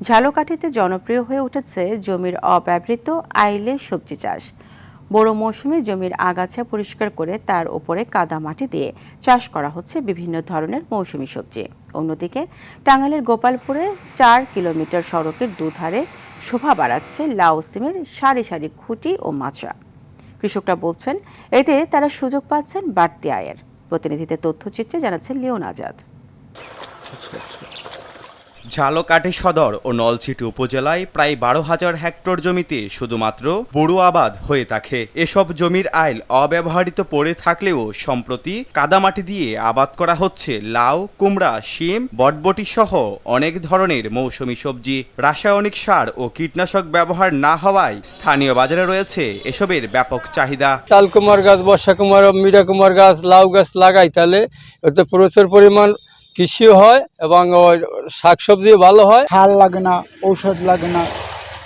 ঝালকাঠিতে জনপ্রিয় হয়ে উঠেছে জমির অব্যবহৃত আইলে সবজি চাষ। বড় মৌসুমে জমির আগাছা পরিষ্কার করে তার উপরে কাদামাটি দিয়ে চাষ করা হচ্ছে বিভিন্ন ধরনের মৌসুমী সবজি। অন্যদিকে টাঙ্গাইলের গোপালপুরে ৪ কিলোমিটার সড়কের দুধারে শোভা বাড়াচ্ছে লাউ সিমের সারি সারি খুঁটি ও মাচা। কৃষকরা বলছেন এতে তারা সুযোগ পাচ্ছেন বাড়তি আয়ের। প্রতিনিধিদের তথ্যচিত্রে জানাচ্ছেন লিওন আজাদ। ঝালকাঠি সদর ও নলছিটি উপজেলায় প্রায় ১২,০০০ হেক্টর জমিতে শুধুমাত্র বোরো আবাদ হয়ে থাকে। এসব জমির আইল অব্যবহৃত পড়ে থাকলেও সম্প্রতি কাদামাটি দিয়ে আবাদ করা হচ্ছে লাউ, কুমড়া, শিম, বটবটি সহ অনেক ধরনের মৌসুমী সবজি। রাসায়নিক সার ও কীটনাশক ব্যবহার না হওয়ায় স্থানীয় বাজারে রয়েছে এসবের ব্যাপক চাহিদা। চাল কুমার গাছ, বর্ষা কুমার, মিরা কুমার গাছ, লাউ গাছ লাগাই তাহলে এতে প্রচুর পরিমাণ কৃষি হয় এবং শাকসবজি ভালো হয়। সার লাগে না, ঔষধ লাগে না,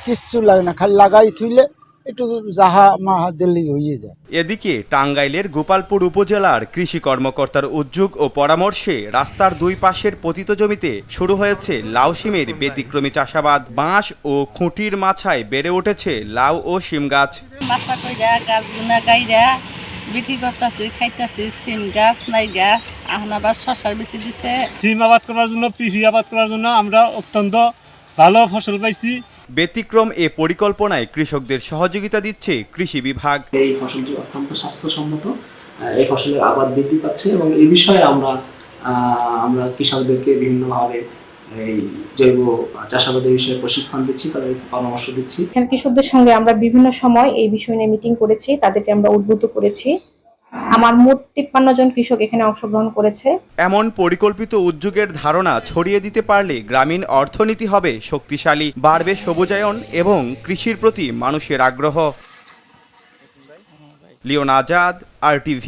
কিচ্ছু লাগে না, খালি লাগাই থুইলে একটু জাহা মাহা দিলেই হয়ে যায়। এদিকে টাঙ্গাইলের গোপালপুর উপজেলার কৃষি কর্মকর্তার উদ্যোগ ও পরামর্শে রাস্তার দুই পাশের পতিত জমিতে শুরু হয়েছে লাউ শিমের ব্যতিক্রমী চাষাবাদ। বাঁশ ও খুঁটির মাছায় বেড়ে উঠেছে লাউ ও শিম গাছ। বিক্রি করতেছি, খাইতেছি। সিম গাছ, নাই গাছ, এখন আবার শশার বেশি দিছে। সিম আবাদ করার জন্য, পিফি আবাদ করার জন্য আমরা অত্যন্ত ভালো ফসল পাইছি। ব্যতিক্রম এ পরিকল্পনায় কৃষকদের সহযোগিতা দিচ্ছে কৃষি বিভাগ। এই ফসলটি অত্যন্ত স্বাস্থ্যসম্মত, এই ফসলের আবাদ বৃদ্ধি পাচ্ছে এবং এই বিষয়ে আমরা কৃষকদেরকে বিভিন্নভাবে এই জৈব চাষাবাদের বিষয়ে প্রশিক্ষণ দিচ্ছি, তাদেরকে পরামর্শ দিচ্ছি। কৃষকদের সঙ্গে আমরা বিভিন্ন সময় এই বিষয় নিয়ে মিটিং করেছি, তাদেরকে আমরা উদ্বুদ্ধ করেছি। আমার মোট ৫৩ জন কৃষক এখানে অংশগ্রহণ করেছে। এমন পরিকল্পিত উদ্যোগের ধারণা ছড়িয়ে দিতে পারলে গ্রামীণ অর্থনীতি হবে শক্তিশালী, বাড়বে সবুজায়ন এবং কৃষির প্রতি মানুষের আগ্রহ। লিওন আজাদ, RTV।